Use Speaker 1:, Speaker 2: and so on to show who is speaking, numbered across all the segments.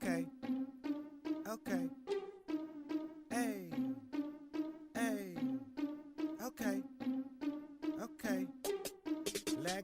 Speaker 1: Okay. Okay. Hey. Hey. Okay. Okay.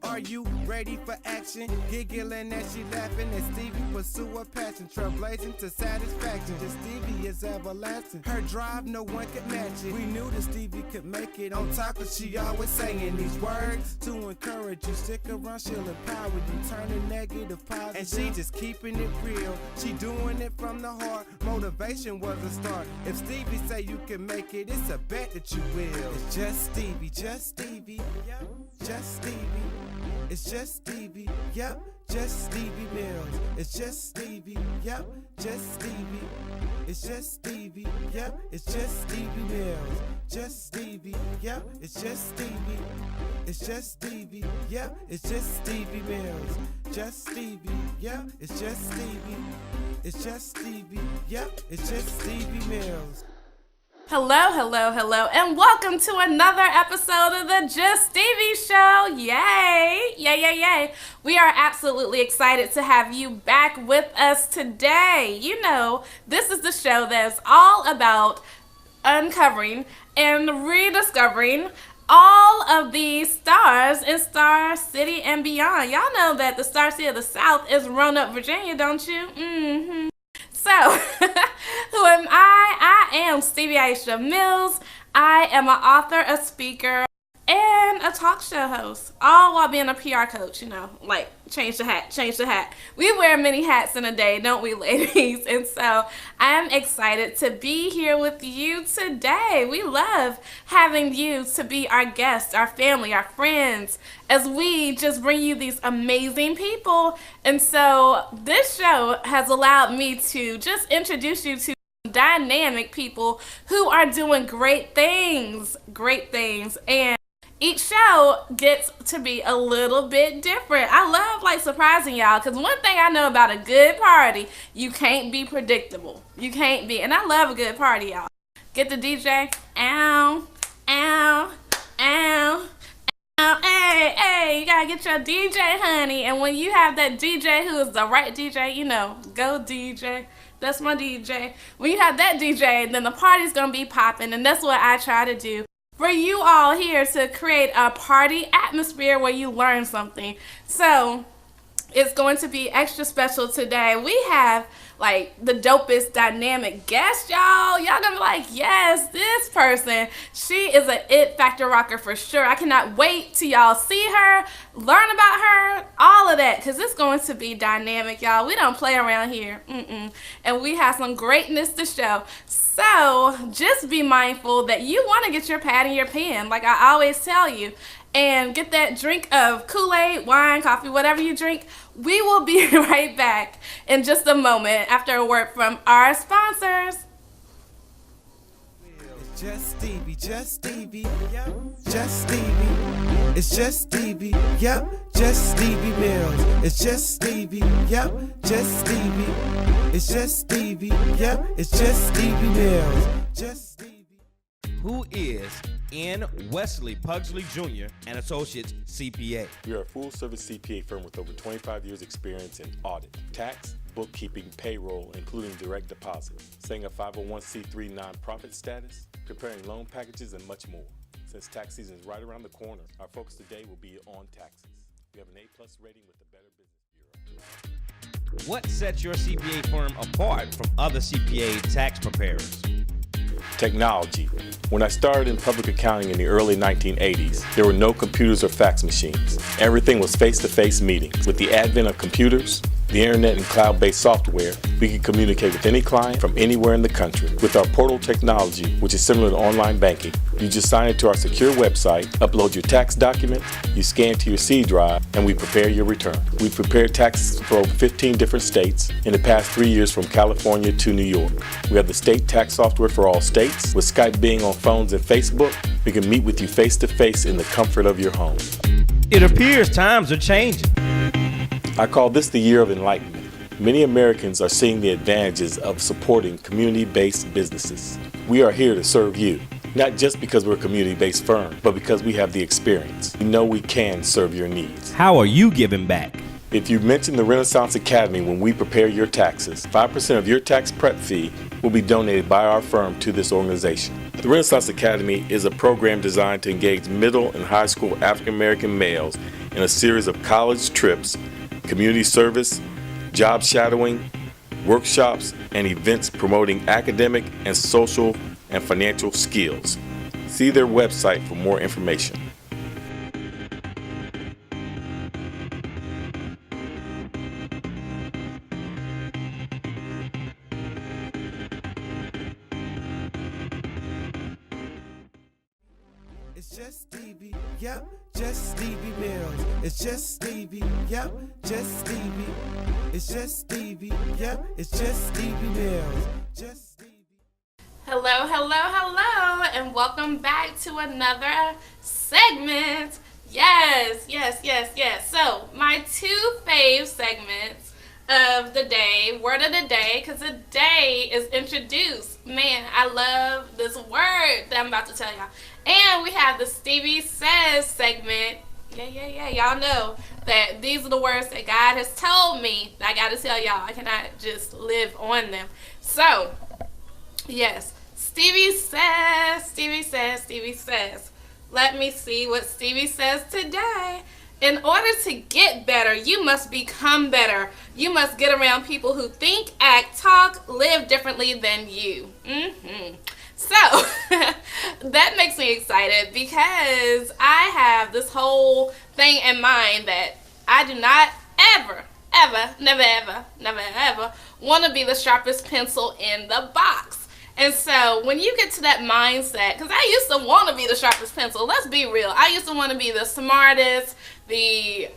Speaker 1: Are you ready for action? Giggling as she laughing as Stevie pursue her passion, trailblazing to satisfaction. Just Stevie is everlasting. Her drive, no one could match it. We knew that Stevie could make it. On top of she always saying these words to encourage you. Stick around, she'll empower you. Turning negative positive. And she just keeping it real. She doing it from the heart. Motivation was a start. If Stevie say you can make it, it's a bet that you will. It's just Stevie, just Stevie. Yep, just Stevie. It's just Stevie, yep, just Stevie Mills. It's just Stevie, yep, just Stevie. It's just Stevie, yep, it's just Stevie Mills. Just Stevie, yep, it's just Stevie. It's just Stevie, yep, it's just Stevie Mills. Just Stevie, yep, it's just Stevie. It's just Stevie, yep, it's just Stevie Mills.
Speaker 2: Hello, and welcome to another episode of the Just Stevie Show. Yay. We are absolutely excited to have you back with us today. You know, this is the show that's all about uncovering and rediscovering all of these stars in Star City and beyond. Y'all know that the Star City of the South is Roanoke, Virginia, don't you? So, who am I? I am Stevie Aisha Mills. I am an author, a speaker, and a talk show host, all while being a PR coach, you know, like change the hat. We wear many hats in a day, don't we, ladies? And so I'm excited to be here with you today. We love having you to be our guests, our family, our friends, as we just bring you these amazing people. And so this show has allowed me to just introduce you to dynamic people who are doing great things. And each show gets to be a little bit different. I love surprising y'all, because one thing I know about a good party, you can't be predictable. You can't be. And I love a good party, y'all. Get the DJ. Ow. Hey, you gotta get your DJ, honey. And when you have that DJ who is the right DJ, you know, go DJ. That's my DJ. When you have that DJ, then the party's gonna be popping, and that's what I try to do for you all here, to create a party atmosphere where you learn something. So it's going to be extra special today. We have the dopest dynamic guest, y'all. Y'all gonna be like, yes, this person, she is an it factor rocker for sure. I cannot wait till y'all see her, learn about her, all of that, because it's going to be dynamic, y'all. We don't play around here. And we have some greatness to show. So just be mindful that you want to get your pad and your pen, like I always tell you, and get that drink of Kool-Aid, wine, coffee, whatever you drink. We will be right back in just a moment after a word from our sponsors.
Speaker 1: It's just Stevie, yep, just Stevie. It's just Stevie, yep, just Stevie Mills. It's just Stevie, yep, just Stevie. It's just Stevie, yep, it's just Stevie Mills. Just Stevie.
Speaker 3: Who is N. Wesley Pugsley Jr. and Associates CPA?
Speaker 4: We are a full-service CPA firm with over 25 years experience in audit, tax, bookkeeping, payroll, including direct deposit, setting a 501c3 nonprofit status, preparing loan packages, and much more. Since tax season is right around the corner, our focus today will be on taxes. We have an A+ rating with the Better Business Bureau.
Speaker 3: What sets your CPA firm apart from other CPA tax preparers?
Speaker 4: Technology. When I started in public accounting in the early 1980s, there were no computers or fax machines. Everything was face-to-face meetings. With the advent of computers, the internet, and cloud-based software, we can communicate with any client from anywhere in the country. With our portal technology, which is similar to online banking, you just sign into our secure website, upload your tax documents, you scan to your C drive, and we prepare your return. We've prepared taxes for over 15 different states in the past 3 years, from California to New York. We have the state tax software for all states. With Skype being on phones and Facebook, we can meet with you face-to-face in the comfort of your home.
Speaker 3: It appears times are changing.
Speaker 4: I call this the year of enlightenment. Many Americans are seeing the advantages of supporting community-based businesses. We are here to serve you, not just because we're a community-based firm, but because we have the experience. We know we can serve your needs.
Speaker 3: How are you giving back?
Speaker 4: If you mention the Renaissance Academy when we prepare your taxes, 5% of your tax prep fee will be donated by our firm to this organization. The Renaissance Academy is a program designed to engage middle and high school African American males in a series of college trips, community service, job shadowing, workshops, and events promoting academic and social and financial skills. See their website for more information.
Speaker 1: It's just Stevie, yep, just Stevie Mills. It's just Stevie, yep, just Stevie. It's just Stevie, yep, it's just Stevie Mills. Just Stevie.
Speaker 2: Hello, hello, hello, and welcome back to another segment. Yes. So, my two fave segments of the day, word of the day, because the day is introduced. Man, I love this word that I'm about to tell y'all. And we have the Stevie Says segment. Yeah. Y'all know that these are the words that God has told me that I got to tell y'all. I cannot just live on them. So, yes, Stevie says. Let me see what Stevie says today. In order to get better, you must become better. You must get around people who think, act, talk, live differently than you. So, that makes me excited because I have this whole thing in mind that I do not never want to be the sharpest pencil in the box. And so when you get to that mindset, because I used to want to be the sharpest pencil, let's be real. I used to want to be the smartest, I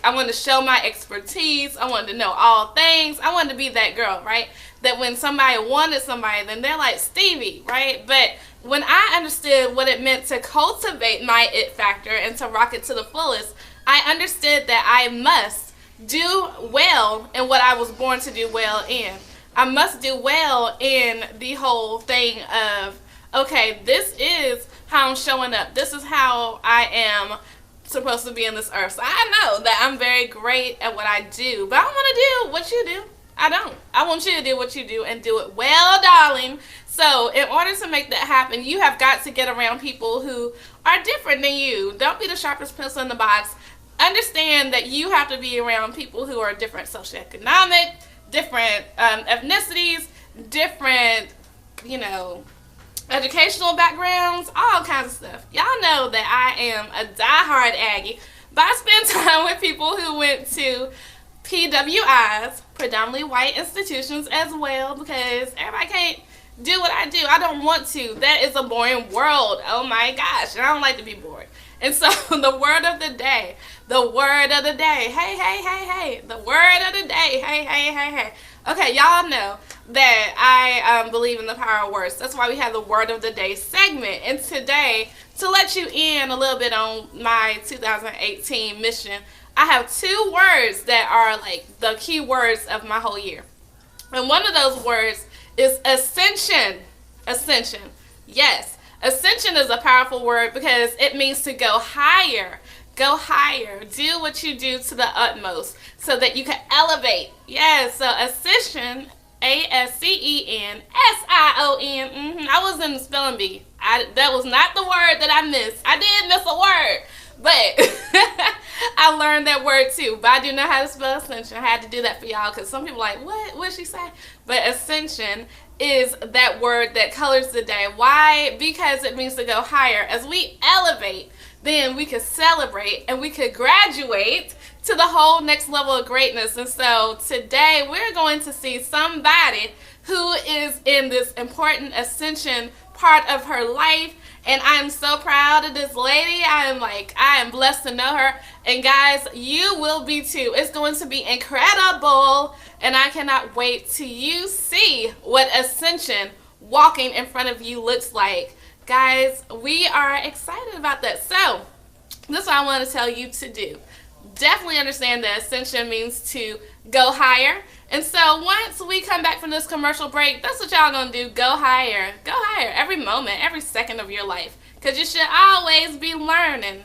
Speaker 2: wanted to show my expertise. I wanted to know all things. I wanted to be that girl, right? That when somebody wanted somebody, then they're like, Stevie, right? But when I understood what it meant to cultivate my it factor and to rock it to the fullest, I understood that I must do well in what I was born to do well in. I must do well in the whole thing of, okay, this is how I'm showing up. This is how I am supposed to be in this earth. So I know that I'm very great at what I do, but I don't want to do what you do. I don't. I want you to do what you do and do it well, darling. So in order to make that happen, you have got to get around people who are different than you. Don't be the sharpest pencil in the box. Understand that you have to be around people who are different socioeconomic, different ethnicities, different, educational backgrounds, all kinds of stuff. Y'all know that I am a diehard Aggie, but I spend time with people who went to PWIs, predominantly white institutions as well, because everybody can't do what I do. I don't want to. That is a boring world. Oh my gosh. And I don't like to be bored. And so the word of the day, hey, the word of the day, hey. Okay, y'all know that I believe in the power of words. That's why we have the word of the day segment. And today, to let you in a little bit on my 2018 mission, I have two words that are like the key words of my whole year. And one of those words is ascension. Ascension. Yes. Ascension is a powerful word because it means to go higher. Go higher. Do what you do to the utmost so that you can elevate. Yes, so ascension, ASCENSION. I was in the spelling bee. That was not the word that I missed. I did miss a word, but I learned that word too. But I do know how to spell ascension. I had to do that for y'all because some people are like, what? What did she say? But ascension is that word that colors the day. Why? Because it means to go higher. As we elevate, then we could celebrate and we could graduate to the whole next level of greatness. And so today we're going to see somebody who is in this important ascension part of her life. And I am so proud of this lady. I am blessed to know her. And guys, you will be too. It's going to be incredible. And I cannot wait till you see what ascension walking in front of you looks like. Guys, we are excited about that. So, this is what I want to tell you to do. Definitely understand that ascension means to go higher. And so once we come back from this commercial break, that's what y'all gonna do. Go higher. Go higher every moment, every second of your life. Because you should always be learning.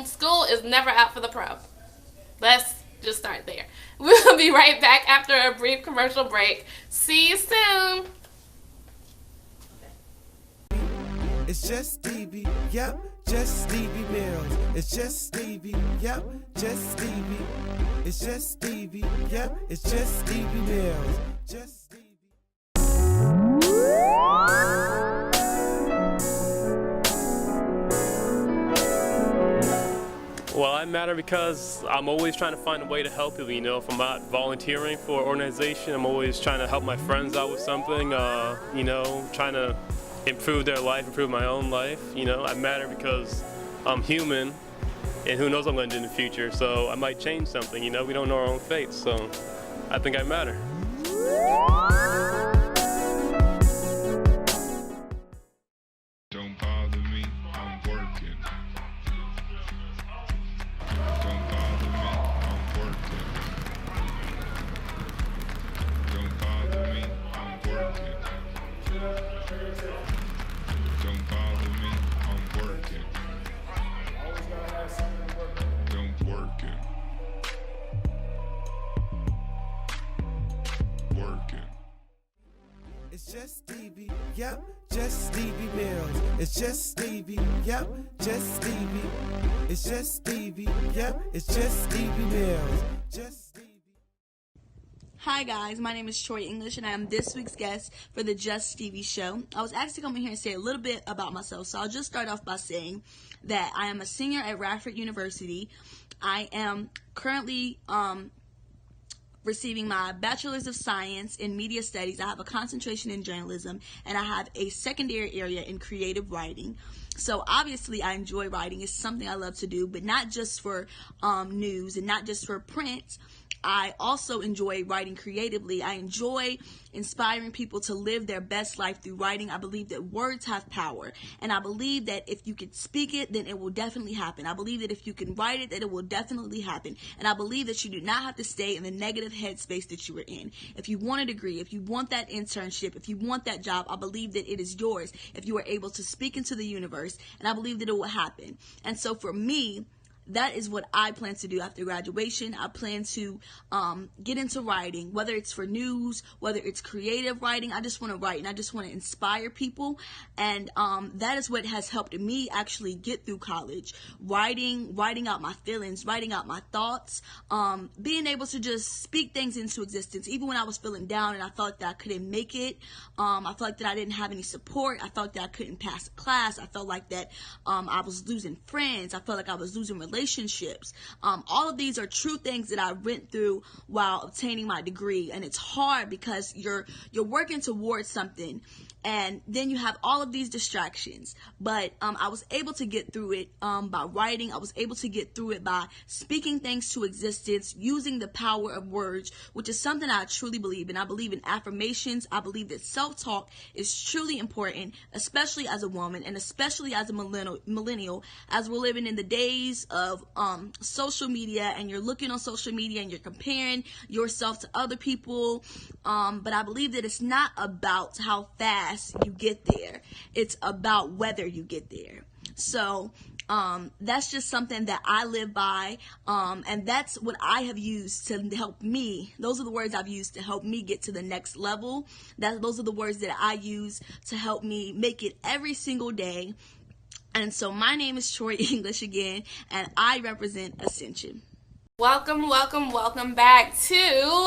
Speaker 2: School is never out for the pro. Let's Just start there. We'll be right back after a brief commercial break. See you soon.
Speaker 1: It's just Stevie, yep, just Stevie Mills. It's just Stevie, yep, just Stevie. It's just Stevie, yep, it's just Stevie Mills. Just Stevie.
Speaker 5: Well, I matter because I'm always trying to find a way to help people, If I'm not volunteering for an organization, I'm always trying to help my friends out with something, trying to improve their life, improve my own life, I matter because I'm human, and who knows what I'm going to do in the future, so I might change something, we don't know our own fate, so I think I matter.
Speaker 6: Don't bother me, I'm working. Don't bother me, I'm working. Don't bother me, I'm working. Don't bother me, I'm working. Don't work it. Working.
Speaker 1: It's just Stevie, yep, just Stevie Mills. It's just Stevie, yep, just Stevie. It's just Stevie, yep, it's just Stevie Mills. Just Stevie.
Speaker 7: Hi guys, my name is Troi English and I am this week's guest for the Just Stevie show. I was asked to come in here and say a little bit about myself, so I'll just start off by saying that I am a senior at Radford University. I am currently receiving my Bachelor's of Science in Media Studies. I have a concentration in journalism, and I have a secondary area in creative writing. So obviously I enjoy writing. It's something I love to do, but not just for news and not just for print. I also enjoy writing creatively. I enjoy inspiring people to live their best life through writing. I believe that words have power, and I believe that if you can speak it, then it will definitely happen. I believe that if you can write it, that it will definitely happen, and I believe that you do not have to stay in the negative headspace that you were in. If you want a degree, if you want that internship, if you want that job, I believe that it is yours if you are able to speak into the universe, and I believe that it will happen. And so for me, that is what I plan to do after graduation. I plan to get into writing, whether it's for news, whether it's creative writing. I just want to write, and I just want to inspire people, and that is what has helped me actually get through college. Writing out my feelings, writing out my thoughts, being able to just speak things into existence, even when I was feeling down and I felt that I couldn't make it. I felt like that I didn't have any support. I felt that I couldn't pass a class. I felt like that I was losing friends. I felt like I was losing relationships. All of these are true things that I went through while obtaining my degree, and it's hard because you're working towards something, and then you have all of these distractions. But I was able to get through it by writing. I was able to get through it by speaking things to existence, using the power of words, which is something I truly believe in. I believe in affirmations. I believe that self-talk is truly important, especially as a woman and especially as a millennial, as we're living in the days of social media, and you're looking on social media and you're comparing yourself to other people. But I believe that it's not about how fast you get there. It's about whether you get there. So that's just something that I live by, and that's what I have used to help me. Those are the words I've used to help me get to the next level. Those are the words that I use to help me make it every single day. And so my name is Troi English again, and I represent Ascension.
Speaker 2: Welcome, welcome, welcome back to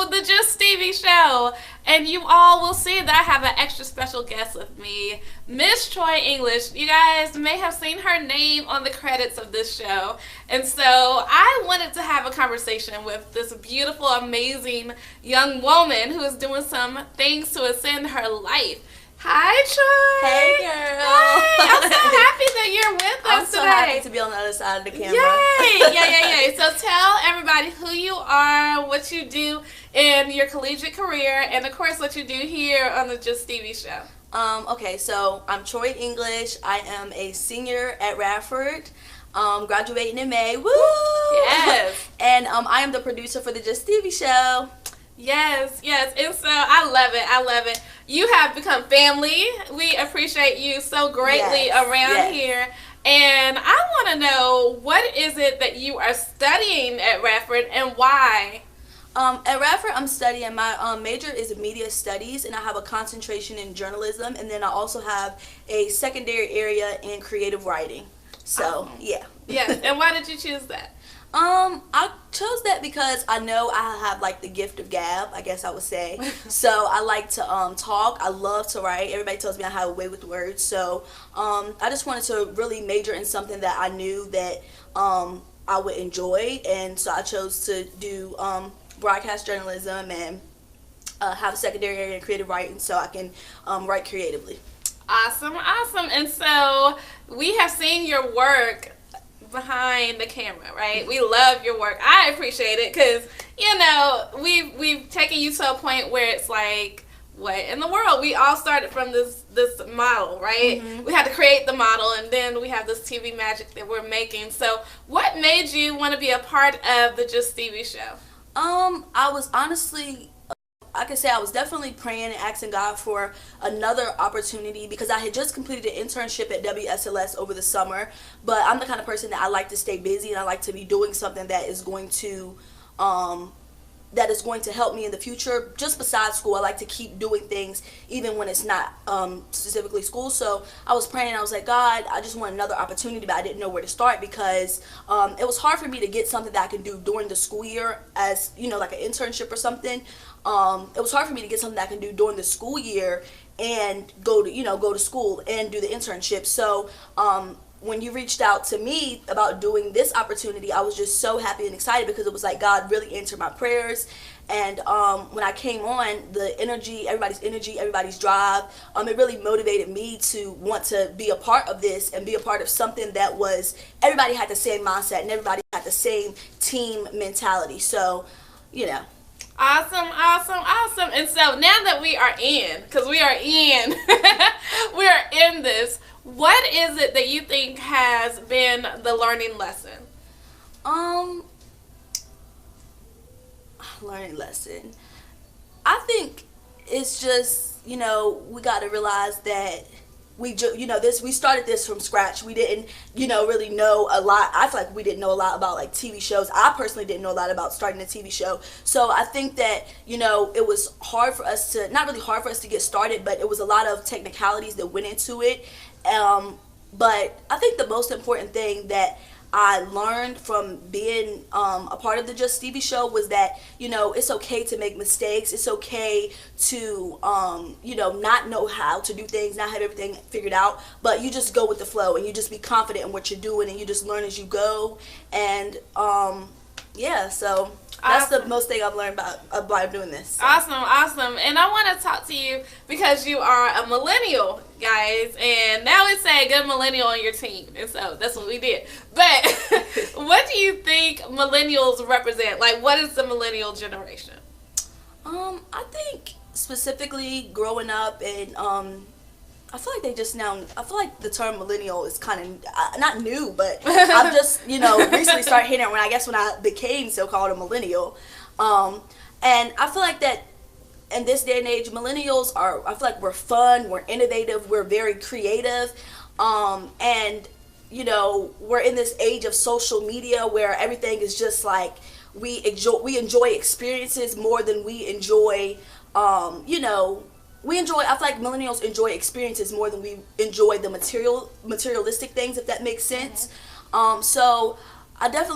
Speaker 2: the Just Stevie Show. And you all will see that I have an extra special guest with me, Miss Troi English. You guys may have seen her name on the credits of this show. And so I wanted to have a conversation with this beautiful, amazing young woman who is doing some things to ascend her life. Hi, Troi.
Speaker 7: Hey, girl.
Speaker 2: Hi. I'm so happy that you're with us today.
Speaker 7: I'm so happy to be on the other side of the camera.
Speaker 2: Yay. So tell everybody who you are, what you do in your collegiate career, and of course what you do here on the Just Stevie Show.
Speaker 7: Okay, so I'm Troi English. I am a senior at Radford. Graduating in May. Woo!
Speaker 2: Yes.
Speaker 7: And I am the producer for the Just Stevie Show.
Speaker 2: Yes. And so I love it. you have become family. We appreciate you so greatly around here. And I want to know, what is it that you are studying at Radford and why?
Speaker 7: At Radford, I'm studying, my major is media studies, and I have a concentration in journalism, and then I also have a secondary area in creative writing. So, yeah.
Speaker 2: Yes, and why did you choose that?
Speaker 7: I chose that because I know I have like the gift of gab, I guess I would say. So I like to talk. I love to write. Everybody tells me I have a way with words. So I just wanted to really major in something that I knew that I would enjoy, and so I chose to do broadcast journalism and have a secondary area in creative writing, so I can write creatively.
Speaker 2: Awesome. And so we have seen your work behind the camera, right? We love your work. I appreciate it because, you know, we've taken you to a point where it's like, what in the world? We all started from this model, right? Mm-hmm. We had to create the model, and then we have this TV magic that we're making. So what made you want to be a part of the Just Stevie show?
Speaker 7: I was honestly, I could say I was definitely praying and asking God for another opportunity, because I had just completed an internship at WSLS over the summer, but I'm the kind of person that I like to stay busy, and I like to be doing something that is going to help me in the future. Just besides school, I like to keep doing things even when it's not specifically school. So I was praying, and I was like, God, I just want another opportunity, but I didn't know where to start, because it was hard for me to get something that I can do during the school year, as, you know, like an internship or something. It was hard for me to get something that I can do during the school year and go to school and do the internship. So when you reached out to me about doing this opportunity, I was just so happy and excited, because it was like God really answered my prayers. And when I came on, everybody's drive, it really motivated me to want to be a part of this and be a part of something that was, everybody had the same mindset and everybody had the same team mentality. So, you know.
Speaker 2: Awesome. And so now that we are in, because we are in, we are in this, what is it that you think has been the learning lesson?
Speaker 7: Learning lesson. I think it's just, you know, we got to realize that we started this from scratch. We didn't, really know a lot. I feel like we didn't know a lot about like TV shows. I personally didn't know a lot about starting a TV show. So I think that, it was hard for us to, not really hard for us to get started, but it was a lot of technicalities that went into it. But I think the most important thing that I learned from being a part of the Just Stevie show was that, it's okay to make mistakes. It's okay to, not know how to do things, not have everything figured out, but you just go with the flow, and you just be confident in what you're doing, and you just learn as you go. And, so that's the most thing I've learned about doing this. So.
Speaker 2: Awesome. And I want to talk to you because you are a millennial, guys, and now it's a good millennial on your team, and so that's what we did. But what do you think millennials represent? Like, what is the millennial generation?
Speaker 7: I think specifically growing up, and I feel like the term millennial is kind of not new, but I've just, recently started hearing it when I became so-called a millennial. And I feel like that in this day and age, millennials I feel like we're fun, we're innovative, we're very creative. And, we're in this age of social media where everything is just like, we enjoy experiences more than we enjoy, I feel like millennials enjoy experiences more than we enjoy the materialistic things, if that makes sense. So I feel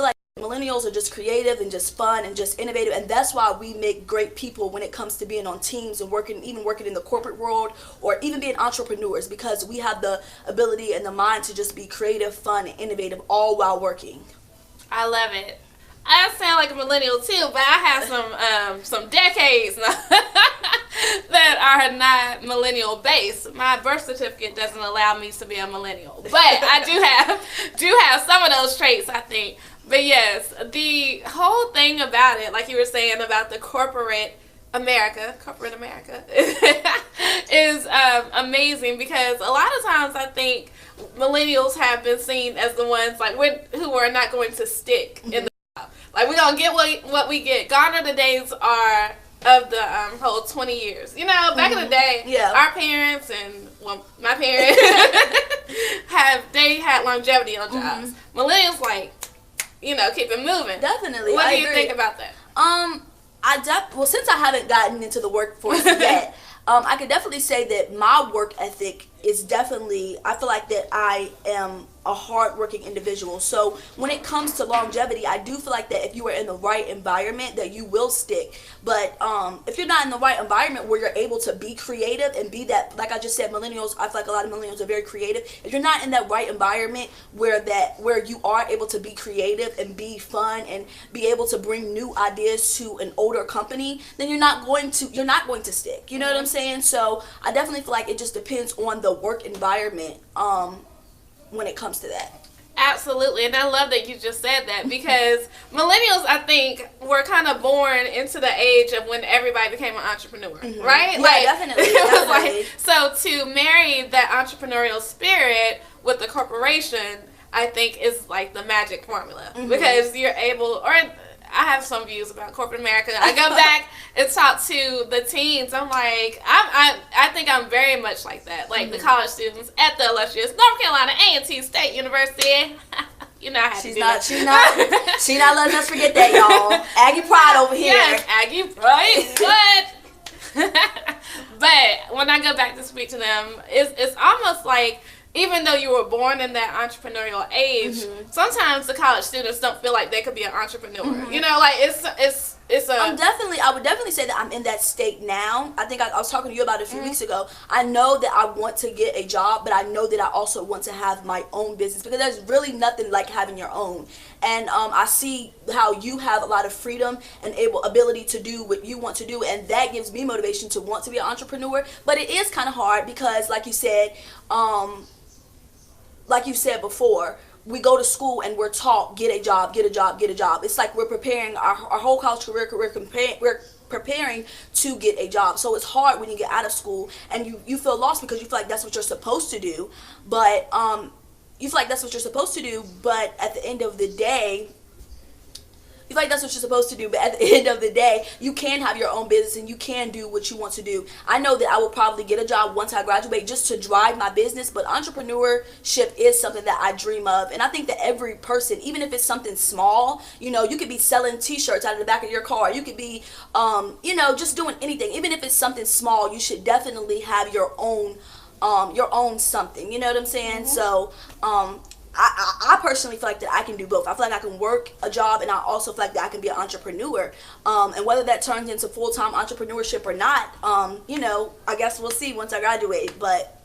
Speaker 7: like millennials are just creative and just fun and just innovative, and that's why we make great people when it comes to being on teams and working in the corporate world, or even being entrepreneurs, because we have the ability and the mind to just be creative, fun, and innovative all while working.
Speaker 2: I love it. I sound like a millennial too, but I have some decades that are not millennial based. My birth certificate doesn't allow me to be a millennial, but I do have some of those traits, I think. But yes, the whole thing about it, like you were saying about the corporate America is amazing, because a lot of times I think millennials have been seen as the ones who are not going to stick in the job. Like, we're gonna get what we get. Gone are the days are of the whole 20 years. You know, back in the day, our parents and, well, my parents they had longevity on jobs. Millennials, like, you know, keep it moving.
Speaker 7: Definitely.
Speaker 2: What do you think about that?
Speaker 7: Well, since I haven't gotten into the workforce yet, I could definitely say that my work ethic is definitely, I feel like that I am a hard-working individual. So when it comes to longevity, I do feel like that if you are in the right environment, that you will stick. But if you're not in the right environment where you're able to be creative and be that, like I just said, millennials, I feel like a lot of millennials are very creative. If you're not in that right environment where you are able to be creative and be fun and be able to bring new ideas to an older company, then you're not going to stick. You know what I'm saying? So I definitely feel like it just depends on the work environment when it comes to that.
Speaker 2: Absolutely, and I love that you just said that, because millennials, I think, were kind of born into the age of when everybody became an entrepreneur, right?
Speaker 7: Yeah, definitely.
Speaker 2: It was like, so to marry that entrepreneurial spirit with the corporation, I think is like the magic formula, because you're able, or I have some views about corporate America. I go back and talk to the teens. I'm like, I think I'm very much like that. Like the college students at the illustrious North Carolina A&T State University. You know, I had to do that.
Speaker 7: She's not letting us forget that, y'all. Aggie pride over here.
Speaker 2: Yes, Aggie pride. But when I go back to speak to them, it's almost like, even though you were born in that entrepreneurial age, sometimes the college students don't feel like they could be an entrepreneur. You know, like it's a.
Speaker 7: I would definitely say that I'm in that state now. I think I was talking to you about it a few weeks ago. I know that I want to get a job, but I know that I also want to have my own business, because there's really nothing like having your own. And I see how you have a lot of freedom and ability to do what you want to do, and that gives me motivation to want to be an entrepreneur. But it is kind of hard because, like you said, before, we go to school and we're taught, get a job, get a job, get a job. It's like we're preparing our whole college career, we're preparing to get a job. So it's hard when you get out of school and you feel lost, because you feel like that's what you're supposed to do. But at the end of the day, you feel like that's what you're supposed to do, but at the end of the day, you can have your own business and you can do what you want to do. I know that I will probably get a job once I graduate just to drive my business, but entrepreneurship is something that I dream of. And I think that every person, even if it's something small, you know, you could be selling t-shirts out of the back of your car. You could be, just doing anything. Even if it's something small, you should definitely have your own something. You know what I'm saying? So, I personally feel like that I can do both. I feel like I can work a job, and I also feel like that I can be an entrepreneur. And whether that turns into full-time entrepreneurship or not, I guess we'll see once I graduate. But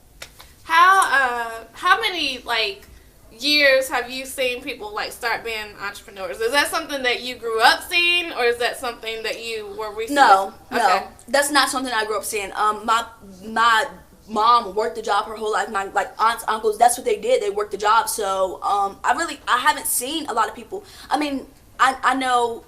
Speaker 2: how many years have you seen people start being entrepreneurs? Is that something that you grew up seeing, or is that something that you were recently?
Speaker 7: No, that's not something I grew up seeing. My mom worked the job her whole life. My aunts, uncles, that's what they did. They worked the job. So I haven't seen a lot of people. I mean, I know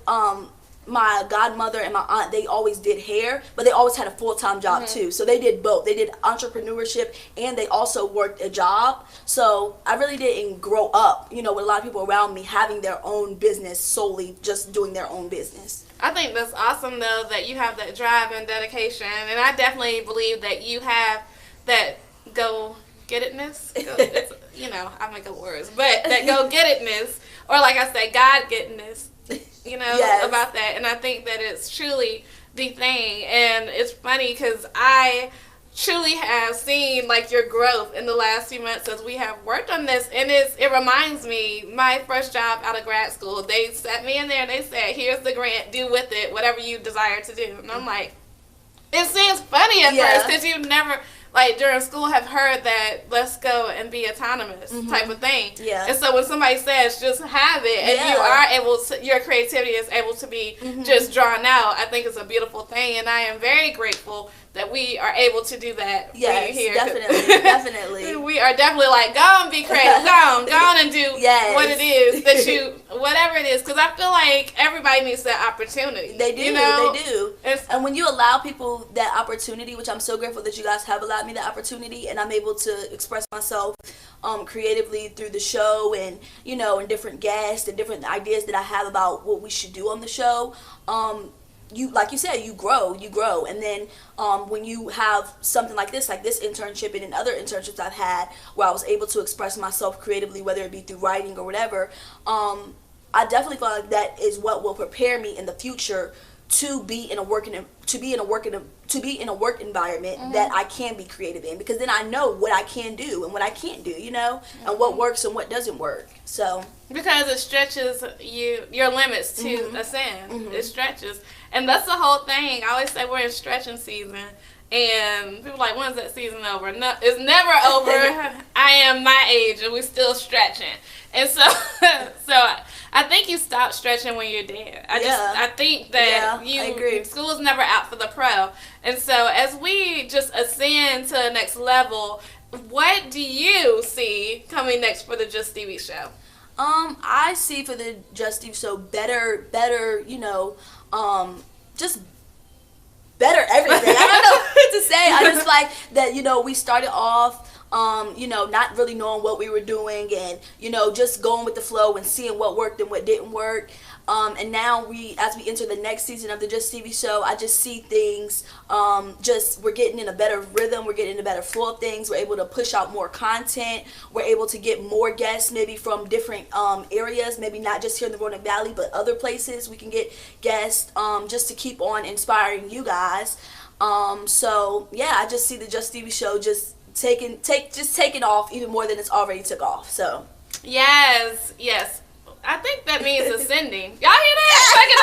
Speaker 7: my godmother and my aunt, they always did hair, but they always had a full-time job too. So they did both. They did entrepreneurship and they also worked a job. So I really didn't grow up, with a lot of people around me having their own business, solely just doing their own business.
Speaker 2: I think that's awesome, though, that you have that drive and dedication. And I definitely believe that you have that go-get-itness. I make up words. But that go-get-itness, or like I say, God-getness,
Speaker 7: yes.
Speaker 2: About that. And I think that it's truly the thing. And it's funny because I truly have seen your growth in the last few months as we have worked on this. And it reminds me, my first job out of grad school, they sat me in there and they said, here's the grant, do with it whatever you desire to do. And I'm like, it seems funny at first because you never, during school have heard that let's go and be autonomous type of thing.
Speaker 7: Yeah.
Speaker 2: And so when somebody says just have it and you are able to, your creativity is able to be just drawn out, I think it's a beautiful thing. And I am very grateful that we are able to do that.
Speaker 7: Yes,
Speaker 2: here.
Speaker 7: definitely.
Speaker 2: We are definitely go and be creative. Go on and do what it is that you, whatever it is. Because I feel like everybody needs that opportunity.
Speaker 7: They do, they do. And when you allow people that opportunity, which I'm so grateful that you guys have allowed me that opportunity, and I'm able to express myself creatively through the show and, and different guests and different ideas that I have about what we should do on the show. you, like you said, you grow, and then when you have something like this internship and in other internships I've had where I was able to express myself creatively, whether it be through writing or whatever, I definitely feel like that is what will prepare me in the future to be in a work environment that I can be creative in, because then I know what I can do and what I can't do, and what works and what doesn't work. So
Speaker 2: because it stretches your limits to ascend. It stretches, and that's the whole thing. I always say we're in stretching season, and people are like, when's that season over? No, it's never over. I am my age and we're still stretching, and so I think you stop stretching when you're there. I think that I agree. School's never out for the pro. And so as we just ascend to the next level, what do you see coming next for the Just Stevie show?
Speaker 7: I see for the Just Stevie show better, just better everything. I don't know what to say. I just like that, we started off not really knowing what we were doing, and just going with the flow and seeing what worked and what didn't work, and now as we enter the next season of the Just TV show, I just see things we're getting in a better rhythm, we're getting in a better flow of things, we're able to push out more content, we're able to get more guests maybe from different areas, maybe not just here in the Roanoke Valley but other places we can get guests, just to keep on inspiring you guys. So yeah, I just see the Just TV show just taking off even more than it's already took off. So
Speaker 2: yes, I think that means ascending. Y'all hear that? Taking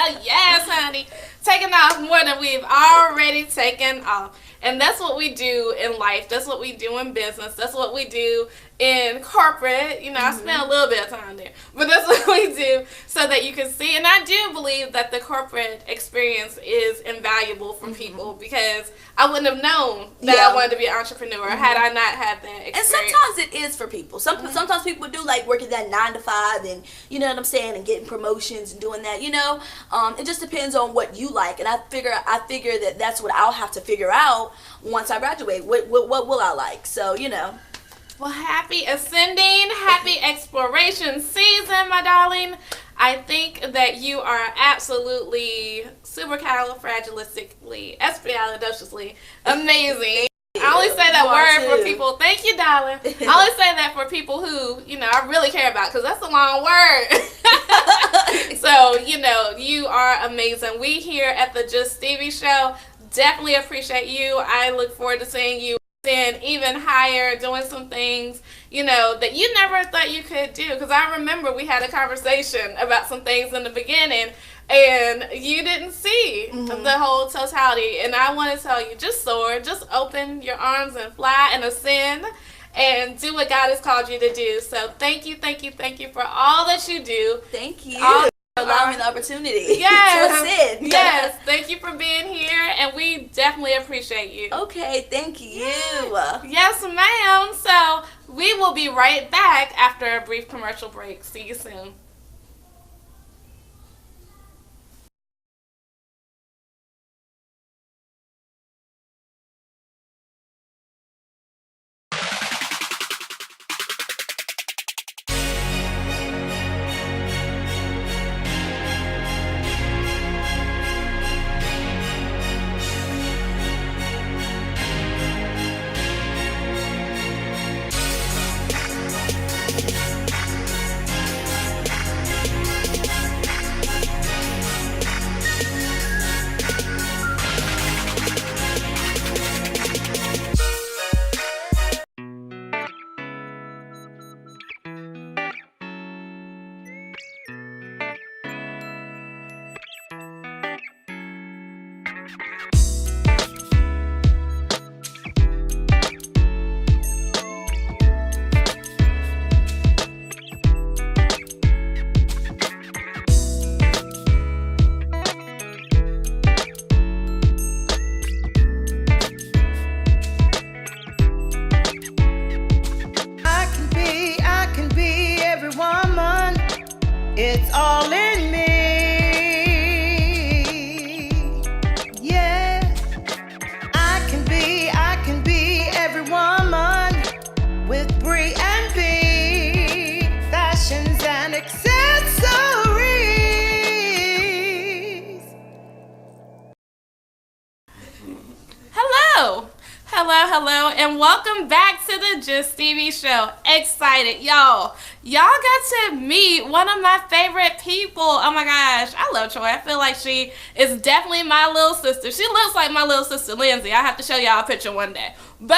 Speaker 2: off. Yes, honey, taking off more than we've already taken off. And that's what we do in life. That's what we do in business. That's what we do in corporate. I spent a little bit of time there, but that's what we do so that you can see. And I do believe that the corporate experience is invaluable for people, because I wouldn't have known that I wanted to be an entrepreneur had I not had that experience.
Speaker 7: And sometimes it is for people. Sometimes people do like working that 9 to 5 and, you know what I'm saying, and getting promotions and doing that, It just depends on what you like. And I figure that that's what I'll have to figure out once I graduate. What will I like? So,
Speaker 2: Well, happy ascending, happy exploration season, my darling. I think that you are absolutely supercalifragilistically, espialidociously amazing. I only say that word for people. Thank you, darling. I only say that for people who, I really care about, because that's a long word. So, you are amazing. We here at the Just Stevie show definitely appreciate you. I look forward to seeing you even higher, doing some things, that you never thought you could do. Because I remember we had a conversation about some things in the beginning, and you didn't see the whole totality. And I want to tell you, just soar, just open your arms and fly and ascend and do what God has called you to do. So thank you for all that you do.
Speaker 7: Thank you for allowing me the opportunity.
Speaker 2: Yes. Yes. Thank you for being here, and we definitely appreciate you.
Speaker 7: Okay, thank you.
Speaker 2: Yes, ma'am. So we will be right back after a brief commercial break. See you soon. hello, and welcome back to the Just Stevie Show. Excited, y'all. Y'all got to meet one of my favorite people. Oh my gosh, I love Troi. I feel like she is definitely my little sister. She looks like my little sister Lindsay. I have to show y'all a picture one day. But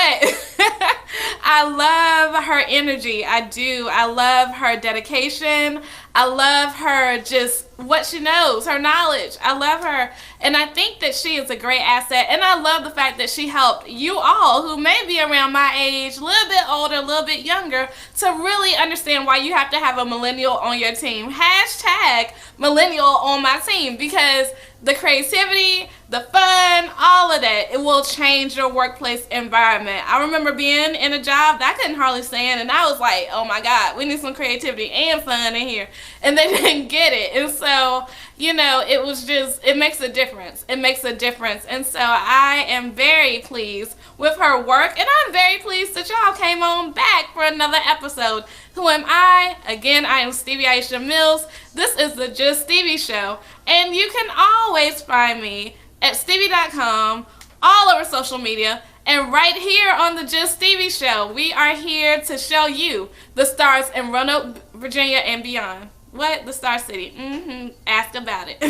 Speaker 2: I love her energy. I do. I love her dedication. I love her just what she knows, her knowledge. I love her. And I think that she is a great asset. And I love the fact that she helped you all who may be around my age, a little bit older, a little bit younger, to really understand why you have to have a millennial on your team. Hashtag millennial on my team, because the creativity, the fun, all of that, it will change your workplace environment. I remember being in a job that I couldn't hardly stand, and I was like, oh my God, we need some creativity and fun in here. And they didn't get it. And so, you know, it was just, it makes a difference. It makes a difference. And so I am very pleased with her work, and I'm very pleased that y'all came on back for another episode. Who am I? Again, I am Stevie Aisha Mills. This is the Just Stevie Show, and you can always find me at Stevie.com, all over social media, and right here on the Just Stevie Show. We are here to show you the stars in Roanoke, Virginia, and beyond. What? The Star City. Ask about it.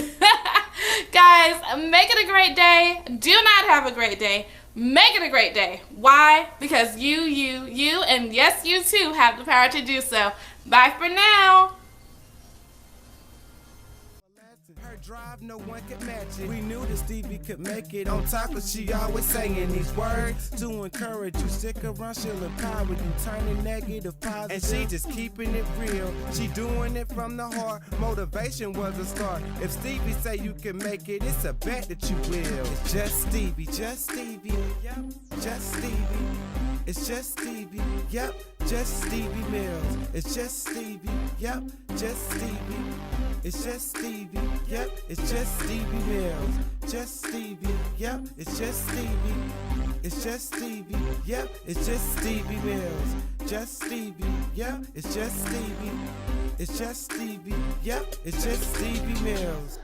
Speaker 2: Guys, make it a great day. Do not have a great day. Make it a great day. Why? Because you, and yes, you too have the power to do so. Bye for now.
Speaker 1: Her drive, no one could match it. We knew that Stevie could make it. On top of she always saying these words to encourage you. Stick around, she'll empower you, turning negative positive. And she just keeping it real. She doing it from the heart. Motivation was a start. If Stevie say you can make it, it's a bet that you will. It's just Stevie, yep, just Stevie. It's just Stevie, yep, just Stevie Mills. It's just Stevie, yep, just Stevie. It's just Stevie, yep, it's just Stevie Mills. Just Stevie, yep, it's just Stevie. It's just Stevie, yep, it's just Stevie Mills. Just Stevie, yep, it's just Stevie. It's just Stevie, yep, it's just Stevie Mills.